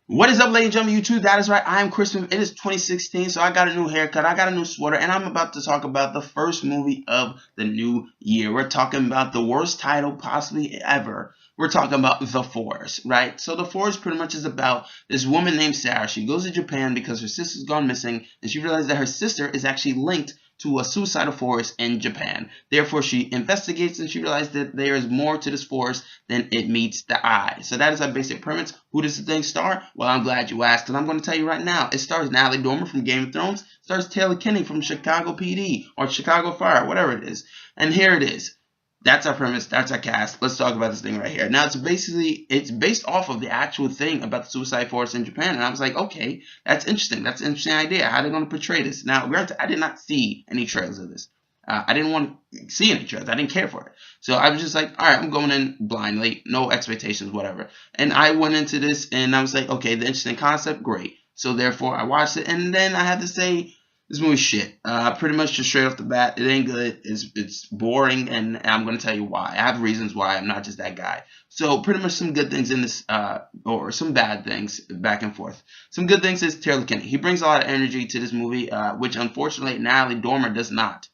What is up, ladies and gentlemen, YouTube? That is right. I am Chris Smith. It is 2016, so I got a new haircut. I got a new sweater, and I'm about to talk about the first movie of the new year. We're talking about the worst title possibly ever. We're talking about The Forest, right? So The Forest pretty much is about this woman named Sarah. She goes to Japan because her sister's gone missing, and she realizes that her sister is actually linked to a suicidal forest in Japan. Therefore, she investigates and she realizes that there is more to this forest than it meets the eye. So that is our basic premise. Who does the thing star? Well, I'm glad you asked, because I'm going to tell you right now. It stars Natalie Dormer from Game of Thrones. It stars Taylor Kinney from Chicago PD or Chicago Fire, whatever it is. And here it is. That's our premise. That's our cast. Let's talk about this thing right here. Now, it's based off of the actual thing about the suicide forest in Japan. And I was like, okay, that's interesting. That's an interesting idea. How are they going to portray this? Now, granted, I did not see any trailers of this. I didn't want to see any trailers. I didn't care for it. So I was just like, all right, I'm going in blindly. No expectations, whatever. And I went into this and I was like, okay, the interesting concept, great. So therefore, I watched it. And then I had to say, this movie's shit. Pretty much just straight off the bat, it ain't good. It's boring, and I'm going to tell you why. I have reasons why. I'm not just that guy. So pretty much some good things in this, or some bad things, back and forth. Some good things is Taylor Kinney. He brings a lot of energy to this movie, which unfortunately Natalie Dormer does not.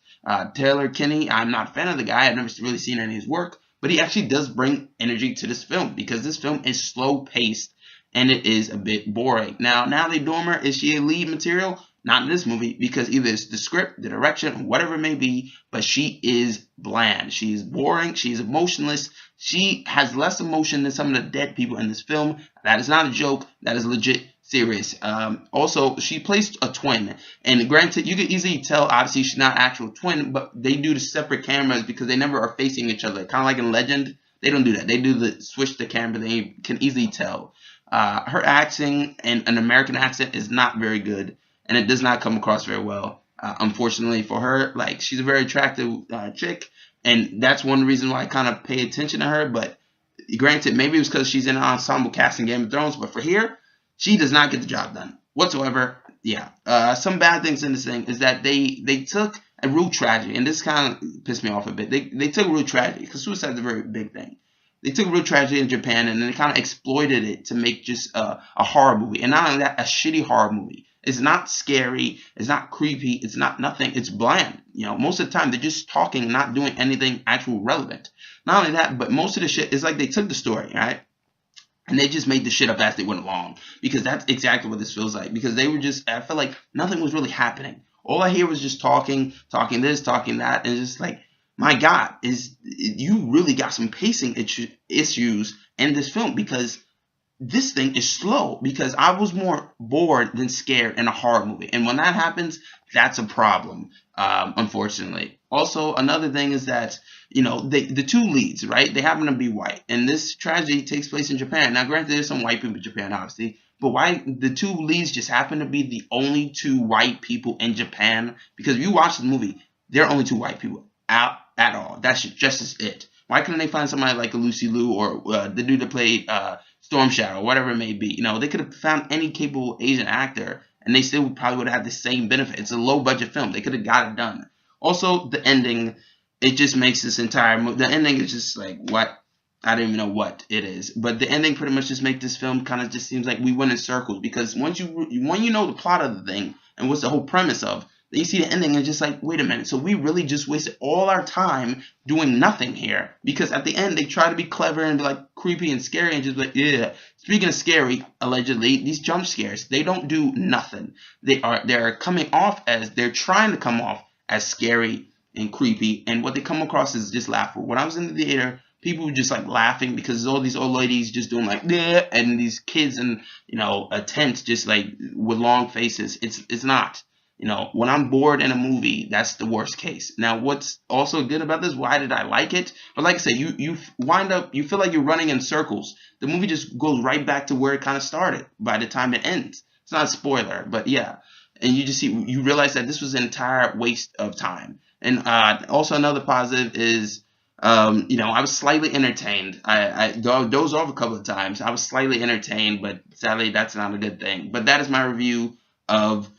Taylor Kinney, I'm not a fan of the guy. I've never really seen any of his work, but he actually does bring energy to this film because this film is slow paced and it is a bit boring. Now, Natalie Dormer, is she a lead material? Not in this movie, because either it's the script, the direction, whatever it may be, but she is bland. She is boring. She is emotionless. She has less emotion than some of the dead people in this film. That is not a joke. That is legit serious. Also, she plays a twin. And granted, you can easily tell, obviously, she's not an actual twin, but they do the separate cameras because they never are facing each other. Kind of like in Legend, they don't do that. They do the switch the camera. They can easily tell. Her acting and an American accent is not very good. And it does not come across very well, unfortunately for her. Like, she's a very attractive chick, and that's one reason why I kind of pay attention to her. But granted, maybe it was because she's in an ensemble cast in Game of Thrones, but for here, she does not get the job done whatsoever. Yeah. Some bad things in this thing is that they took a real tragedy, and this kind of pissed me off a bit. They took a real tragedy, because suicide is a very big thing. They took a real tragedy in Japan, and then they kind of exploited it to make just a horror movie. And not only that, a shitty horror movie. It's not scary. It's not creepy. It's not nothing. It's bland. You know, most of the time they're just talking, not doing anything actual relevant. Not only that, but most of the shit is like they took the story, right? And they just made the shit up as they went along. Because that's exactly what this feels like. Because they were just, I felt like nothing was really happening. All I hear was just talking this, talking that. And it's just like, my God, you really got some pacing issues in this film. Because this thing is slow, because I was more bored than scared in a horror movie. And when that happens, that's a problem, unfortunately. Also, another thing is that, you know, the two leads, right, they happen to be white. And this tragedy takes place in Japan. Now, granted, there's some white people in Japan, obviously. But why the two leads just happen to be the only two white people in Japan? Because if you watch the movie, there are only two white people out at all. That's just it. Why couldn't they find somebody like a Lucy Liu or the dude that played Storm Shadow, whatever it may be? You know, they could have found any capable Asian actor, and they still probably would have had the same benefit. It's a low-budget film. They could have got it done. Also, the ending, it just makes this entire movie. The ending is just like, what? I don't even know what it is. But the ending pretty much just makes this film kind of just seems like we went in circles. Because when you know the plot of the thing and what's the whole premise of, then you see the ending and just like, wait a minute, so we really just wasted all our time doing nothing here. Because at the end, they try to be clever and be like creepy and scary and just like, yeah. Speaking of scary, allegedly, these jump scares, they don't do nothing. They're coming off as, they're trying to come off as scary and creepy. And what they come across is just laughable. When I was in the theater, people were just like laughing because all these old ladies just doing like, yeah, and these kids in, you know, a tent just like with long faces. It's not. You know, when I'm bored in a movie, that's the worst case. Now, what's also good about this, why did I like it? But like I said, you wind up, you feel like you're running in circles. The movie just goes right back to where it kind of started by the time it ends. It's not a spoiler, but yeah. And you just see, you realize that this was an entire waste of time. And also another positive is, you know, I was slightly entertained. I dozed off a couple of times. I was slightly entertained, but sadly, that's not a good thing. But that is my review of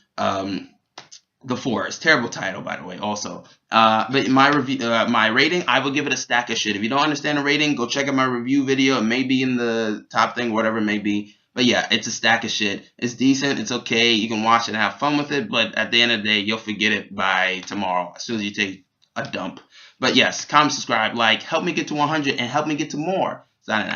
The Forest. Terrible title, by the way, also. But my review, my rating, I will give it a stack of shit. If you don't understand the rating, go check out my review video. It may be in the top thing, whatever it may be. But But yeah, it's a stack of shit. It's decent. It's okay. You can watch it and have fun with it. But at the end of the day, you'll forget it by tomorrow as soon as you take a dump. But yes, comment, subscribe, like, help me get to 100 and help me get to more. Signing out.